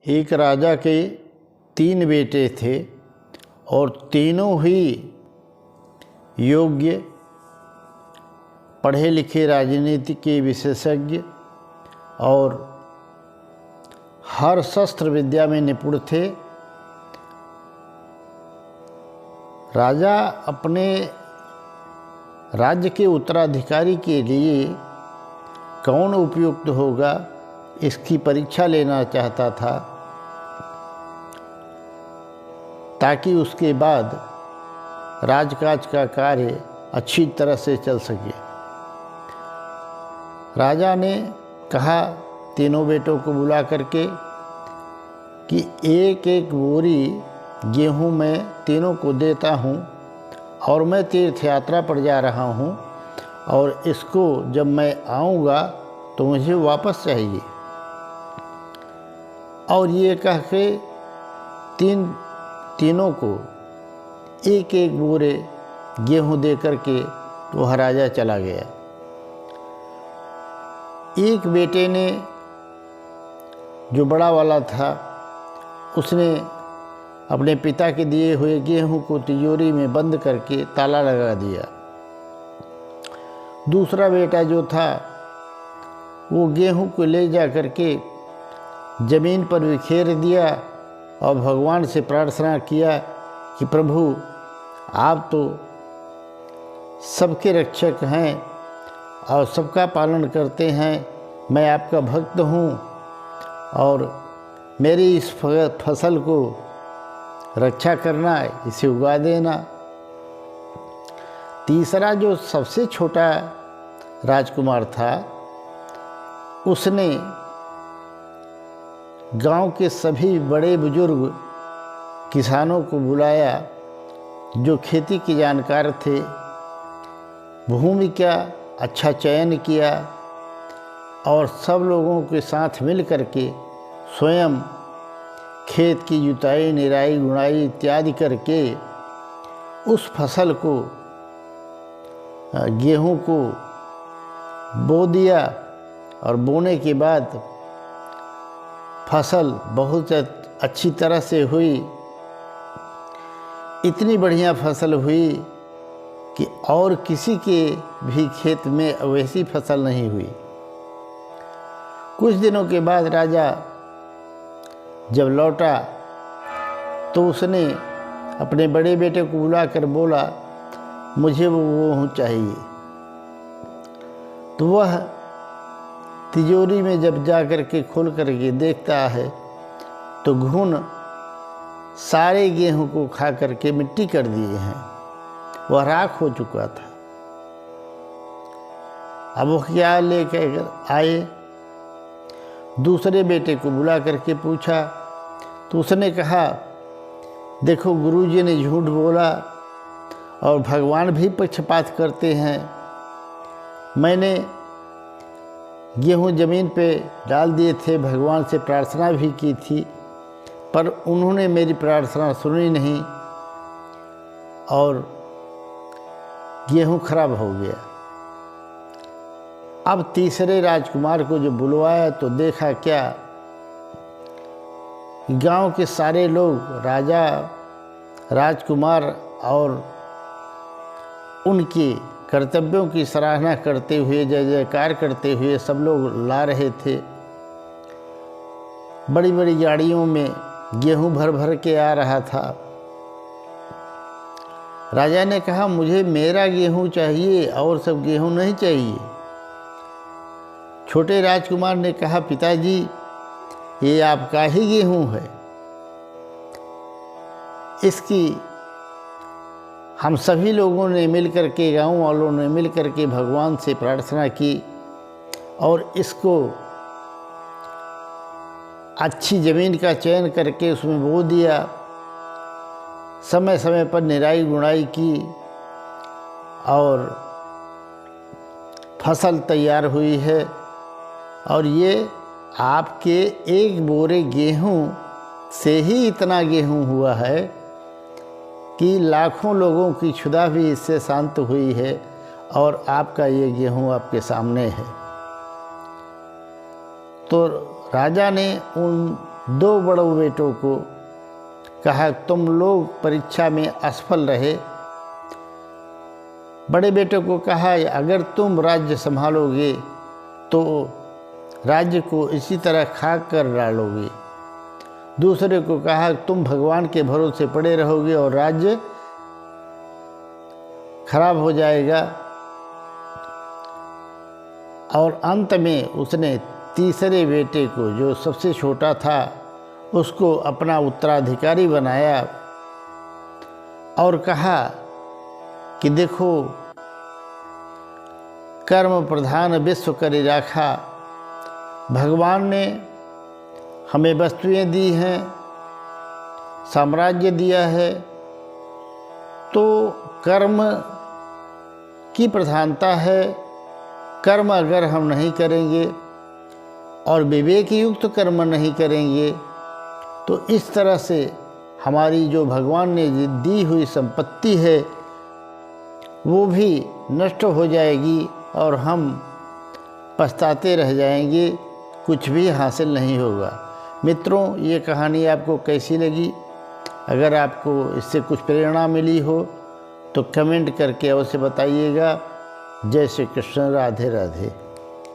एक राजा के 3 बेटे थे और तीनों ही योग्य, पढ़े लिखे, राजनीति के विशेषज्ञ और हर शस्त्र विद्या में निपुण थे। राजा अपने राज्य के उत्तराधिकारी के लिए कौन उपयुक्त होगा, इसकी परीक्षा लेना चाहता था, ताकि उसके बाद राजकाज का कार्य अच्छी तरह से चल सके। राजा ने कहा तीनों बेटों को बुला करके कि एक एक बोरी गेहूँ मैं तीनों को देता हूँ और मैं तीर्थ यात्रा पर जा रहा हूँ और इसको जब मैं आऊँगा तो मुझे वापस चाहिए। और ये कह के तीनों को एक एक बोरे गेहूँ दे करके वह राजा चला गया। एक बेटे ने, जो बड़ा वाला था, उसने अपने पिता के दिए हुए गेहूं को तिजोरी में बंद करके ताला लगा दिया। दूसरा बेटा जो था वो गेहूं को ले जा करके ज़मीन पर बिखेर दिया और भगवान से प्रार्थना किया कि प्रभु आप तो सबके रक्षक हैं और सबका पालन करते हैं, मैं आपका भक्त हूँ और मेरी इस फसल को रक्षा करना, इसे उगा देना। तीसरा जो सबसे छोटा राजकुमार था, उसने गांव के सभी बड़े बुजुर्ग किसानों को बुलाया जो खेती के जानकार थे। भूमि का अच्छा चयन किया और सब लोगों के साथ मिल करके स्वयं खेत की जुताई, निराई, गुड़ाई इत्यादि करके उस फसल को, गेहूं को बो दिया और बोने के बाद फसल बहुत अच्छी तरह से हुई। इतनी बढ़िया फसल हुई कि और किसी के भी खेत में वैसी फसल नहीं हुई। कुछ दिनों के बाद राजा जब लौटा तो उसने अपने बड़े बेटे को बुलाकर बोला, मुझे वो चाहिए। तो वह तिजोरी में जब जा कर के खोल करके देखता है तो घुन सारे गेहूं को खा करके मिट्टी कर दिए हैं, वह राख हो चुका था। अब वो क्या लेकर आए, दूसरे बेटे को बुला करके पूछा तो उसने कहा, देखो गुरुजी ने झूठ बोला और भगवान भी पक्षपात करते हैं। मैंने गेहूं ज़मीन पे डाल दिए थे, भगवान से प्रार्थना भी की थी, पर उन्होंने मेरी प्रार्थना सुनी नहीं और गेहूं खराब हो गया। अब तीसरे राजकुमार को जो बुलवाया तो देखा क्या, गांव के सारे लोग राजा, राजकुमार और उनके कर्तव्यों की सराहना करते हुए, जय जयकार करते हुए सब लोग ला रहे थे। बड़ी बड़ी गाड़ियों में गेहूं भर भर के आ रहा था। राजा ने कहा, मुझे मेरा गेहूं चाहिए और सब गेहूं नहीं चाहिए। छोटे राजकुमार ने कहा, पिताजी ये आपका ही गेहूं है, इसकी हम सभी लोगों ने मिलकर के, गांव वालों ने मिलकर के भगवान से प्रार्थना की और इसको अच्छी ज़मीन का चयन करके उसमें बो दिया, समय समय पर निराई गुड़ाई की और फसल तैयार हुई है। और ये आपके एक बोरे गेहूं से ही इतना गेहूं हुआ है कि लाखों लोगों की क्षुधा भी इससे शांत हुई है और आपका ये गेहूं आपके सामने है। तो राजा ने उन 2 बड़ों बेटों को कहा, तुम लोग परीक्षा में असफल रहे। बड़े बेटे को कहा, अगर तुम राज्य संभालोगे तो राज्य को इसी तरह खाक कर डालोगे। दूसरे को कहा, तुम भगवान के भरोसे पड़े रहोगे और राज्य खराब हो जाएगा। और अंत में उसने तीसरे बेटे को, जो सबसे छोटा था, उसको अपना उत्तराधिकारी बनाया और कहा कि देखो, कर्म प्रधान विश्व करि राखा। भगवान ने हमें वस्तुएं दी हैं, साम्राज्य दिया है, तो कर्म की प्रधानता है। कर्म अगर हम नहीं करेंगे और विवेक युक्त कर्म नहीं करेंगे तो इस तरह से हमारी जो भगवान ने दी हुई संपत्ति है वो भी नष्ट हो जाएगी और हम पछताते रह जाएंगे, कुछ भी हासिल नहीं होगा। मित्रों, ये कहानी आपको कैसी लगी? अगर आपको इससे कुछ प्रेरणा मिली हो तो कमेंट करके अवश्य बताइएगा। जय श्री कृष्ण, राधे राधे।